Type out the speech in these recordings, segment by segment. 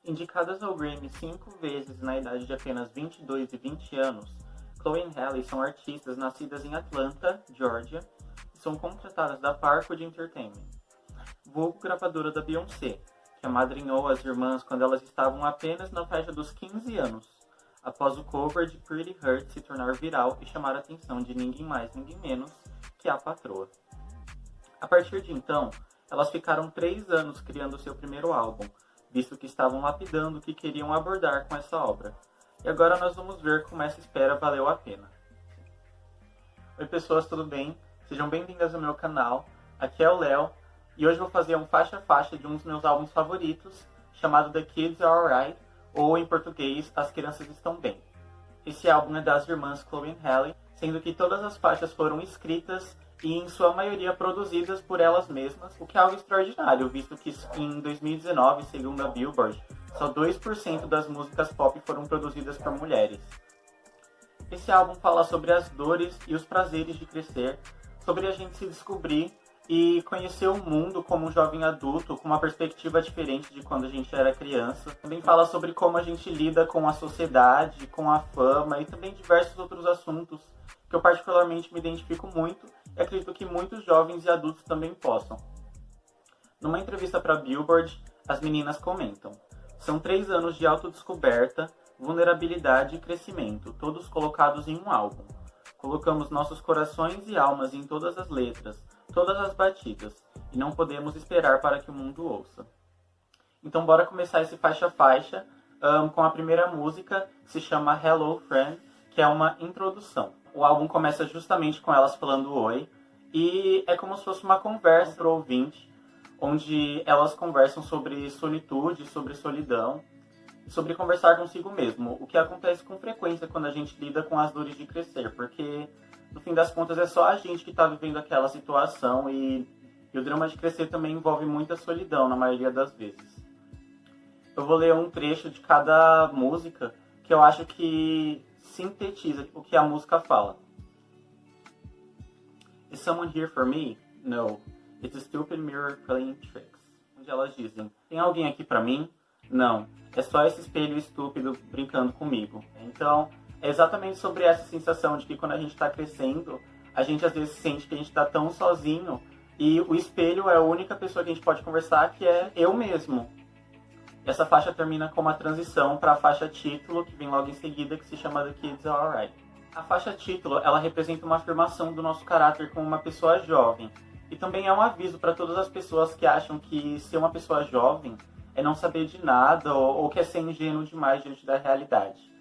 Indicadas ao Grammy 5 vezes na idade de apenas 22 e 20 anos, Chloe e Halle são artistas nascidas em Atlanta, Georgia, e são contratadas da Parkwood Entertainment, vulgo gravadora da Beyoncé, que amadrinhou as irmãs quando elas estavam apenas na faixa dos 15 anos, após o cover de Pretty Hurt se tornar viral e chamar a atenção de ninguém mais, ninguém menos que a patroa. A partir de então, elas ficaram 3 anos criando seu primeiro álbum, visto que estavam lapidando o que queriam abordar com essa obra. E agora nós vamos ver como essa espera valeu a pena. Oi pessoas, tudo bem? Sejam bem-vindas ao meu canal. Aqui é o Léo, e hoje vou fazer um faixa a faixa de um dos meus álbuns favoritos, chamado The Kids Are Alright, ou em português, As Crianças Estão Bem. Esse álbum é das irmãs Chloe e Halle, sendo que todas as faixas foram escritas e em sua maioria produzidas por elas mesmas, o que é algo extraordinário, visto que em 2019, segundo a Billboard, só 2% das músicas pop foram produzidas por mulheres. Esse álbum fala sobre as dores e os prazeres de crescer, sobre a gente se descobrir e conhecer o mundo como um jovem adulto com uma perspectiva diferente de quando a gente era criança. Também fala sobre como a gente lida com a sociedade, com a fama e também diversos outros assuntos que eu particularmente me identifico muito e acredito que muitos jovens e adultos também possam. Numa entrevista para Billboard, as meninas comentam: são 3 anos de autodescoberta, vulnerabilidade e crescimento, todos colocados em um álbum. Colocamos nossos corações e almas em todas as letras, todas as batidas, e não podemos esperar para que o mundo ouça. Então bora começar esse faixa a faixa com a primeira música, que se chama Hello Friend, que é uma introdução. O álbum começa justamente com elas falando oi, e é como se fosse uma conversa para o ouvinte, onde elas conversam sobre solitude, sobre solidão, sobre conversar consigo mesmo, o que acontece com frequência quando a gente lida com as dores de crescer, porque no fim das contas é só a gente que está vivendo aquela situação e o drama de crescer também envolve muita solidão na maioria das vezes. Eu vou ler um trecho de cada música que eu acho que sintetiza o que a música fala. Is someone here for me? No. It's a stupid mirror playing tricks. Onde elas dizem, tem alguém aqui pra mim? Não. É só esse espelho estúpido brincando comigo. Então, é exatamente sobre essa sensação de que quando a gente tá crescendo, a gente às vezes sente que a gente tá tão sozinho e o espelho é a única pessoa que a gente pode conversar, que é eu mesmo. Essa faixa termina com uma transição para a faixa título, que vem logo em seguida, que se chama The Kids Are Alright. A faixa título, ela representa uma afirmação do nosso caráter como uma pessoa jovem. E também é um aviso para todas as pessoas que acham que ser uma pessoa jovem é não saber de nada ou que é ser ingênuo demais diante da realidade.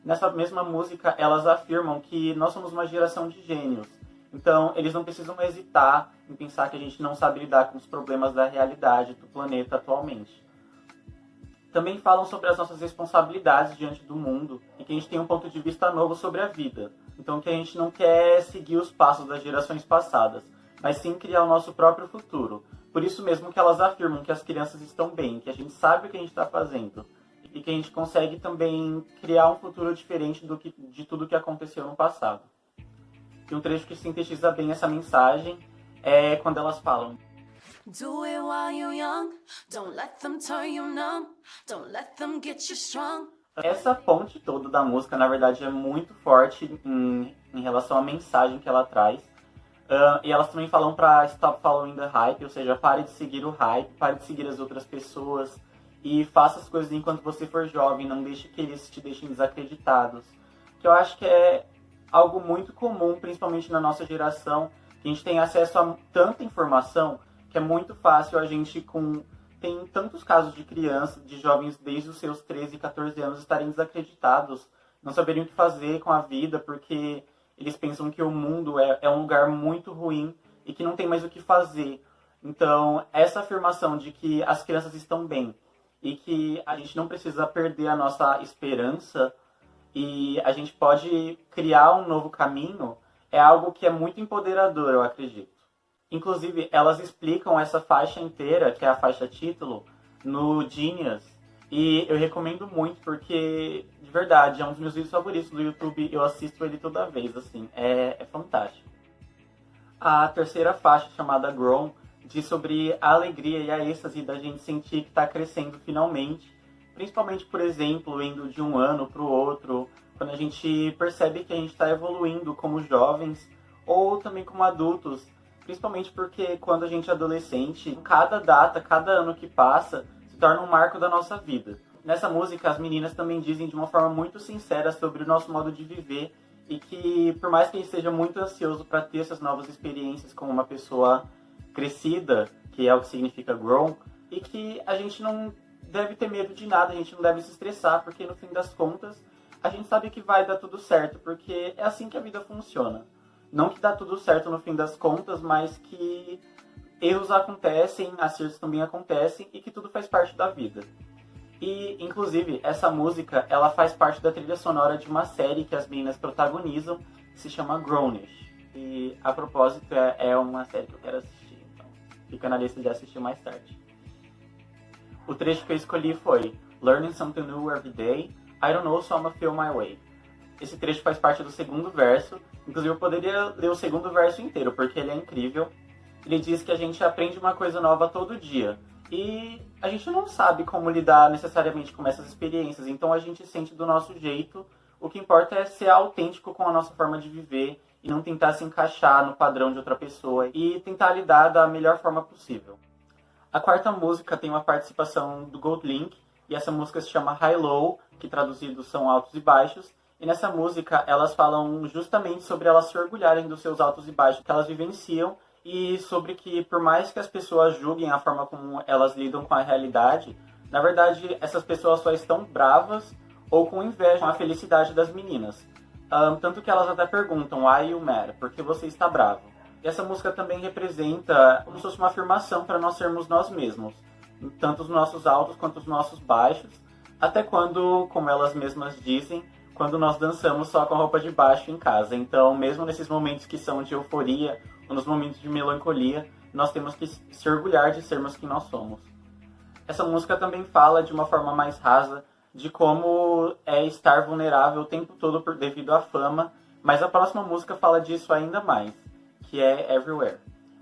Nessa mesma música, elas afirmam que nós somos uma geração de gênios. Então, eles não precisam hesitar em pensar que a gente não sabe lidar com os problemas da realidade do planeta atualmente. Também falam sobre as nossas responsabilidades diante do mundo e que a gente tem um ponto de vista novo sobre a vida. Então que a gente não quer seguir os passos das gerações passadas, mas sim criar o nosso próprio futuro. Por isso mesmo que elas afirmam que as crianças estão bem, que a gente sabe o que a gente está fazendo e que a gente consegue também criar um futuro diferente de tudo que aconteceu no passado. E um trecho que sintetiza bem essa mensagem é quando elas falam: Do it while you're young. Don't let them turn you numb. Don't let them get you strong. Essa ponte toda da música, na verdade, é muito forte em relação à mensagem que ela traz. E elas também falam pra stop following the hype, ou seja, pare de seguir o hype, pare de seguir as outras pessoas e faça as coisas enquanto você for jovem, não deixe que eles te deixem desacreditados. Que eu acho que é algo muito comum, principalmente na nossa geração, que a gente tem acesso a tanta informação que é muito fácil a gente tem tantos casos de crianças, de jovens desde os seus 13, 14 anos estarem desacreditados, não saberem o que fazer com a vida, porque eles pensam que o mundo é um lugar muito ruim e que não tem mais o que fazer. Então, essa afirmação de que as crianças estão bem e que a gente não precisa perder a nossa esperança e a gente pode criar um novo caminho é algo que é muito empoderador, eu acredito. Inclusive, elas explicam essa faixa inteira, que é a faixa título, no Genius. E eu recomendo muito porque, de verdade, é um dos meus vídeos favoritos do YouTube. Eu assisto ele toda vez, assim. É fantástico. A terceira faixa, chamada Grown, diz sobre a alegria e a êxtase da gente sentir que está crescendo finalmente. Principalmente, por exemplo, indo de um ano para o outro, quando a gente percebe que a gente está evoluindo como jovens ou também como adultos. Principalmente porque quando a gente é adolescente, cada data, cada ano que passa, se torna um marco da nossa vida. Nessa música, as meninas também dizem de uma forma muito sincera sobre o nosso modo de viver e que, por mais que a gente esteja muito ansioso para ter essas novas experiências como uma pessoa crescida, que é o que significa grown, e que a gente não deve ter medo de nada, a gente não deve se estressar, porque no fim das contas, a gente sabe que vai dar tudo certo, porque é assim que a vida funciona. Não que dá tudo certo no fim das contas, mas que erros acontecem, acertos também acontecem e que tudo faz parte da vida. E, inclusive, essa música, ela faz parte da trilha sonora de uma série que as meninas protagonizam, que se chama Grownish. E, a propósito, é uma série que eu quero assistir, então fica na lista de assistir mais tarde. O trecho que eu escolhi foi Learning Something New Every Day, I Don't Know, So I'ma Feel My Way. Esse trecho faz parte do segundo verso, inclusive eu poderia ler o segundo verso inteiro, porque ele é incrível. Ele diz que a gente aprende uma coisa nova todo dia. E a gente não sabe como lidar necessariamente com essas experiências, então a gente sente do nosso jeito. O que importa é ser autêntico com a nossa forma de viver e não tentar se encaixar no padrão de outra pessoa e tentar lidar da melhor forma possível. A quarta música tem uma participação do Goldlink e essa música se chama High Low, que traduzidos são altos e baixos. E nessa música elas falam justamente sobre elas se orgulharem dos seus altos e baixos que elas vivenciam e sobre que, por mais que as pessoas julguem a forma como elas lidam com a realidade, na verdade, essas pessoas só estão bravas ou com inveja com a felicidade das meninas. Tanto que elas até perguntam, why you mad? Por que você está bravo? E essa música também representa como se fosse uma afirmação para nós sermos nós mesmos. Tanto os nossos altos quanto os nossos baixos. Até quando, como elas mesmas dizem, quando nós dançamos só com a roupa de baixo em casa. Então, mesmo nesses momentos que são de euforia, nos momentos de melancolia, nós temos que se orgulhar de sermos quem nós somos. Essa música também fala de uma forma mais rasa de como é estar vulnerável o tempo todo devido à fama, mas a próxima música fala disso ainda mais, que é Everywhere.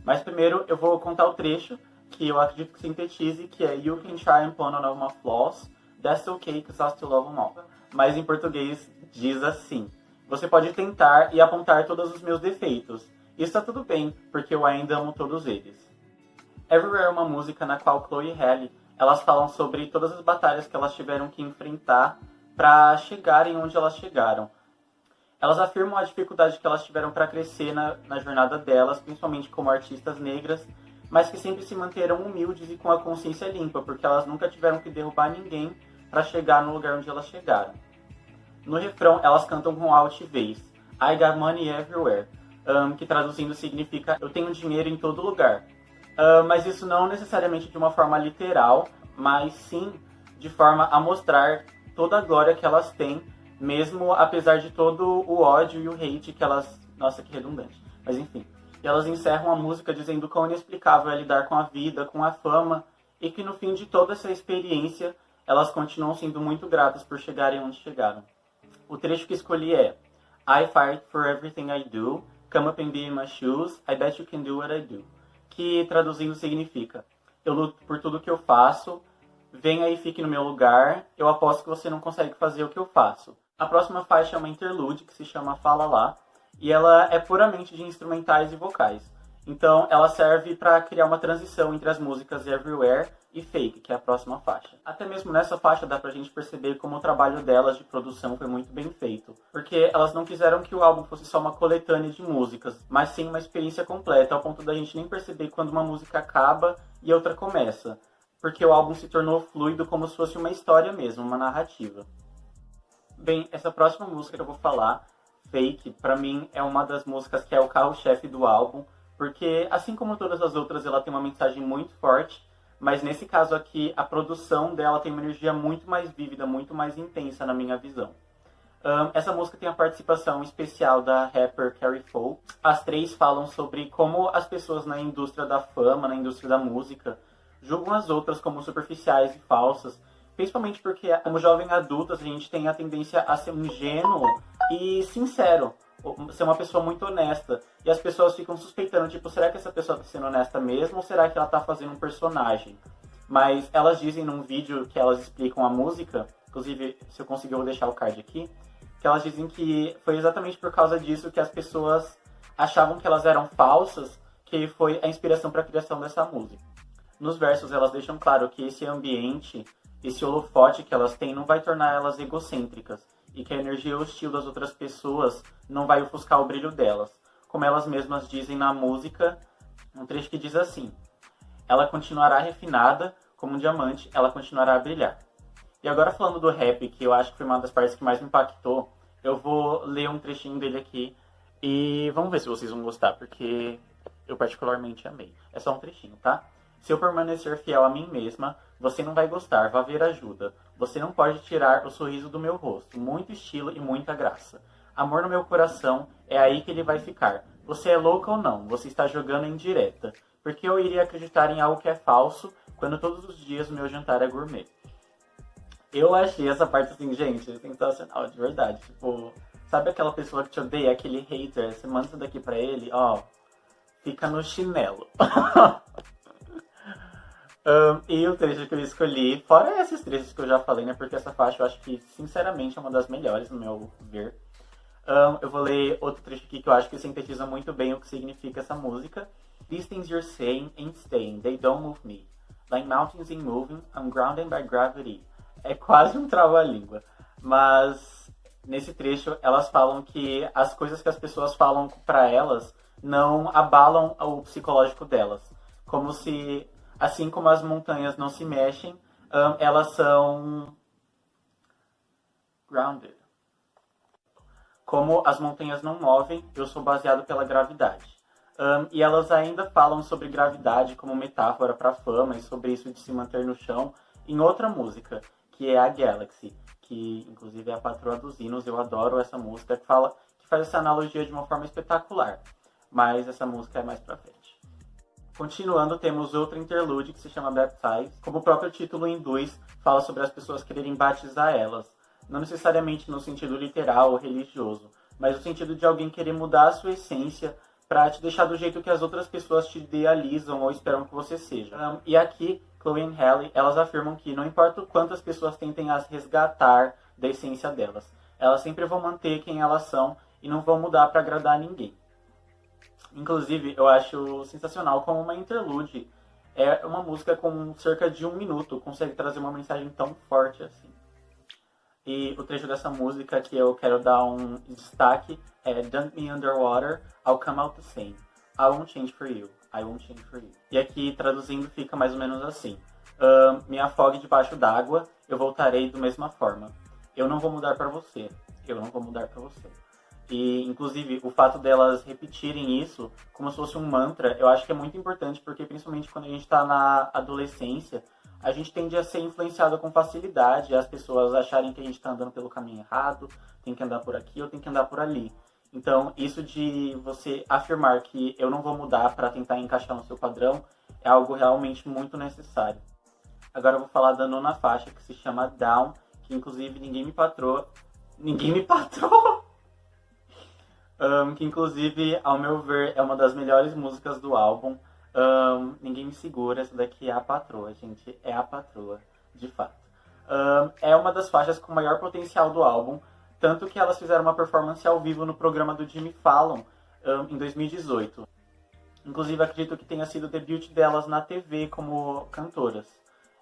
Mas primeiro eu vou contar o trecho, que eu acredito que sintetize, que é You can try and put on all my flaws, that's okay, cause I still love them all. Mas em português diz assim, você pode tentar e apontar todos os meus defeitos, isso tá tudo bem, porque eu ainda amo todos eles. Everywhere é uma música na qual Chloe e Halle, elas falam sobre todas as batalhas que elas tiveram que enfrentar para chegarem onde elas chegaram. Elas afirmam a dificuldade que elas tiveram para crescer na jornada delas, principalmente como artistas negras, mas que sempre se manteram humildes e com a consciência limpa, porque elas nunca tiveram que derrubar ninguém para chegar no lugar onde elas chegaram. No refrão, elas cantam com altivez, I got money everywhere, que traduzindo significa eu tenho dinheiro em todo lugar. Mas isso não necessariamente de uma forma literal, mas sim de forma a mostrar toda a glória que elas têm, mesmo apesar de todo o ódio e o hate que elas... Nossa, que redundante. Mas enfim. E elas encerram a música dizendo quão inexplicável é lidar com a vida, com a fama, e que no fim de toda essa experiência, elas continuam sendo muito gratas por chegarem onde chegaram. O trecho que escolhi é I fight for everything I do, come up and be in my shoes, I bet you can do what I do. Que traduzindo significa eu luto por tudo que eu faço, venha e fique no meu lugar, eu aposto que você não consegue fazer o que eu faço. A próxima faixa é uma interlude que se chama Fala Lá, e ela é puramente de instrumentais e vocais. Então ela serve para criar uma transição entre as músicas Everywhere e Fake, que é a próxima faixa. Até mesmo nessa faixa dá pra gente perceber como o trabalho delas de produção foi muito bem feito. Porque elas não quiseram que o álbum fosse só uma coletânea de músicas, mas sim uma experiência completa, ao ponto da gente nem perceber quando uma música acaba e outra começa. Porque o álbum se tornou fluido como se fosse uma história mesmo, uma narrativa. Bem, essa próxima música que eu vou falar, Fake, pra mim é uma das músicas que é o carro-chefe do álbum, porque assim como todas as outras ela tem uma mensagem muito forte, mas nesse caso aqui a produção dela tem uma energia muito mais vívida, muito mais intensa na minha visão. Essa música tem a participação especial da rapper Carrie Folk. As três falam sobre como as pessoas na indústria da fama, na indústria da música, julgam as outras como superficiais e falsas, principalmente porque como jovem adultas a gente tem a tendência a ser ingênuo e sincero, ser uma pessoa muito honesta. E as pessoas ficam suspeitando, tipo, será que essa pessoa está sendo honesta mesmo ou será que ela está fazendo um personagem? Mas elas dizem num vídeo que elas explicam a música, inclusive, se eu conseguir, eu vou deixar o card aqui, que elas dizem que foi exatamente por causa disso que as pessoas achavam que elas eram falsas, que foi a inspiração para a criação dessa música. Nos versos, elas deixam claro que esse ambiente, esse holofote que elas têm, não vai tornar elas egocêntricas, e que a energia hostil das outras pessoas não vai ofuscar o brilho delas. Como elas mesmas dizem na música, um trecho que diz assim: ela continuará refinada como um diamante, ela continuará a brilhar. E agora falando do rap, que eu acho que foi uma das partes que mais me impactou, eu vou ler um trechinho dele aqui e vamos ver se vocês vão gostar, porque eu particularmente amei. É só um trechinho, tá? Se eu permanecer fiel a mim mesma, você não vai gostar, vá ver ajuda. Você não pode tirar o sorriso do meu rosto, muito estilo e muita graça. Amor no meu coração, é aí que ele vai ficar. Você é louca ou não? Você está jogando em direta. Porque eu iria acreditar em algo que é falso, quando todos os dias o meu jantar é gourmet. Eu achei essa parte assim, gente, sensacional, de verdade. Tipo, sabe aquela pessoa que te odeia, aquele hater, você manda isso daqui pra ele, ó, fica no chinelo. E o trecho que eu escolhi, fora esses trechos que eu já falei, né, porque essa faixa eu acho que, sinceramente, é uma das melhores, no meu ver. Eu vou ler outro trecho aqui que eu acho que sintetiza muito bem o que significa essa música. These things you're saying ain't staying, they don't move me. Like mountains ain't moving, I'm grounded by gravity. É quase um trava-língua. Mas nesse trecho elas falam que as coisas que as pessoas falam pra elas não abalam o psicológico delas. Como se, assim como as montanhas não se mexem, elas são grounded. Como as montanhas não movem, eu sou baseado pela gravidade. E elas ainda falam sobre gravidade como metáfora para a fama e sobre isso de se manter no chão em outra música, que é a Galaxy, que inclusive é a patroa dos hinos. Eu adoro essa música, que faz essa analogia de uma forma espetacular. Mas essa música é mais pra frente. Continuando, temos outro interlude que se chama Baptize. Como o próprio título induz, fala sobre as pessoas quererem batizar elas. Não necessariamente no sentido literal ou religioso, mas no sentido de alguém querer mudar a sua essência para te deixar do jeito que as outras pessoas te idealizam ou esperam que você seja. E aqui, Chloe e Halle, elas afirmam que não importa o quanto as pessoas tentem as resgatar da essência delas, elas sempre vão manter quem elas são e não vão mudar para agradar ninguém. Inclusive, eu acho sensacional como uma interlude é uma música com cerca de 1 minuto, consegue trazer uma mensagem tão forte assim. E o trecho dessa música que eu quero dar um destaque é Dunk Me Underwater, I'll Come Out the Same. I won't change for you, I won't change for you. E aqui, traduzindo, fica mais ou menos assim. Me afogue debaixo d'água, eu voltarei da mesma forma. Eu não vou mudar pra você, eu não vou mudar pra você. E, inclusive, o fato delas repetirem isso como se fosse um mantra, eu acho que é muito importante, porque principalmente quando a gente tá na adolescência, a gente tende a ser influenciado com facilidade, as pessoas acharem que a gente está andando pelo caminho errado, tem que andar por aqui ou tem que andar por ali. Então, isso de você afirmar que eu não vou mudar para tentar encaixar no seu padrão é algo realmente muito necessário. Agora eu vou falar da nona faixa, que se chama Down, que inclusive ninguém me patrou. Que inclusive, ao meu ver, é uma das melhores músicas do álbum. Ninguém me segura, essa daqui é a patroa, gente, é a patroa, de fato. É uma das faixas com maior potencial do álbum, tanto que elas fizeram uma performance ao vivo no programa do Jimmy Fallon em 2018. Inclusive, acredito que tenha sido o debut delas na TV como cantoras.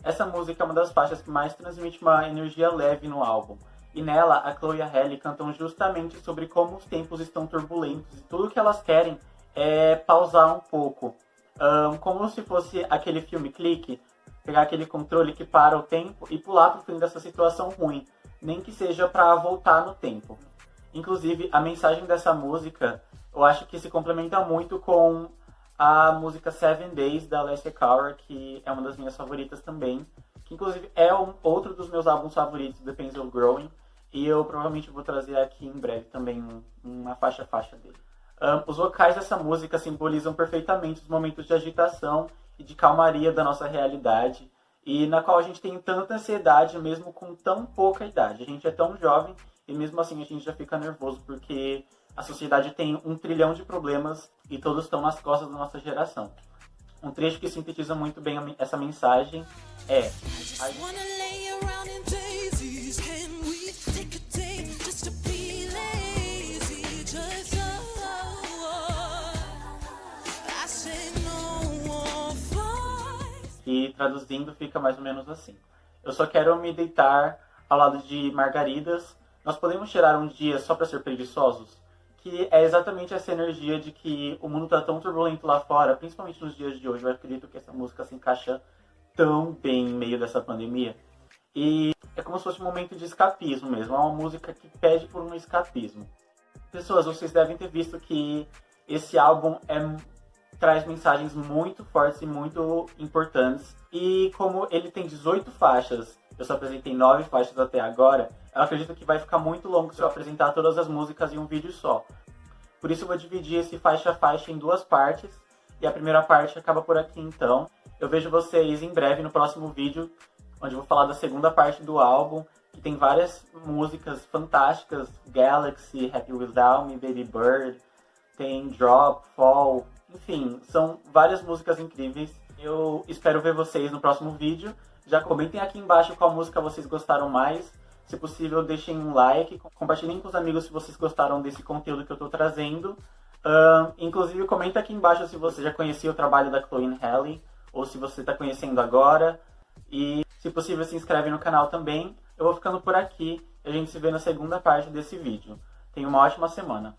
Essa música é uma das faixas que mais transmite uma energia leve no álbum. E nela, a Chloe e a Halle cantam justamente sobre como os tempos estão turbulentos e tudo que elas querem é pausar um pouco. Como se fosse aquele filme Clique, pegar aquele controle que para o tempo e pular para o fim dessa situação ruim, nem que seja para voltar no tempo. Inclusive, a mensagem dessa música, eu acho que se complementa muito com a música Seven Days, da Alessia Cara, que é uma das minhas favoritas também, que inclusive é outro dos meus álbuns favoritos, The Pains of Growing, e eu provavelmente vou trazer aqui em breve também uma faixa dele. Os vocais dessa música simbolizam perfeitamente os momentos de agitação e de calmaria da nossa realidade, e na qual a gente tem tanta ansiedade mesmo com tão pouca idade. A gente é tão jovem e mesmo assim a gente já fica nervoso porque a sociedade tem 1 trilhão de problemas e todos estão nas costas da nossa geração. Um trecho que sintetiza muito bem essa mensagem é... E traduzindo fica mais ou menos assim: eu só quero me deitar ao lado de margaridas. Nós podemos tirar um dia só para ser preguiçosos? Que é exatamente essa energia de que o mundo tá tão turbulento lá fora, principalmente nos dias de hoje. Eu acredito que essa música se encaixa tão bem em meio dessa pandemia. E é como se fosse um momento de escapismo mesmo. É uma música que pede por um escapismo. Pessoas, vocês devem ter visto que esse álbum traz mensagens muito fortes e muito importantes. E como ele tem 18 faixas, eu só apresentei 9 faixas até agora, eu acredito que vai ficar muito longo se eu apresentar todas as músicas em um vídeo só. Por isso eu vou dividir esse faixa a faixa em 2 partes, e a primeira parte acaba por aqui então. Eu vejo vocês em breve no próximo vídeo, onde eu vou falar da segunda parte do álbum, que tem várias músicas fantásticas: Galaxy, Happy Without Me, Baby Bird, tem Drop, Fall, enfim, são várias músicas incríveis. Eu espero ver vocês no próximo vídeo. Já comentem aqui embaixo qual música vocês gostaram mais. Se possível, deixem um like, compartilhem com os amigos se vocês gostaram desse conteúdo que eu estou trazendo. Inclusive, comenta aqui embaixo se você já conhecia o trabalho da Chloe Halle, ou se você está conhecendo agora. E, se possível, se inscreve no canal também. Eu vou ficando por aqui e a gente se vê na segunda parte desse vídeo. Tenha uma ótima semana.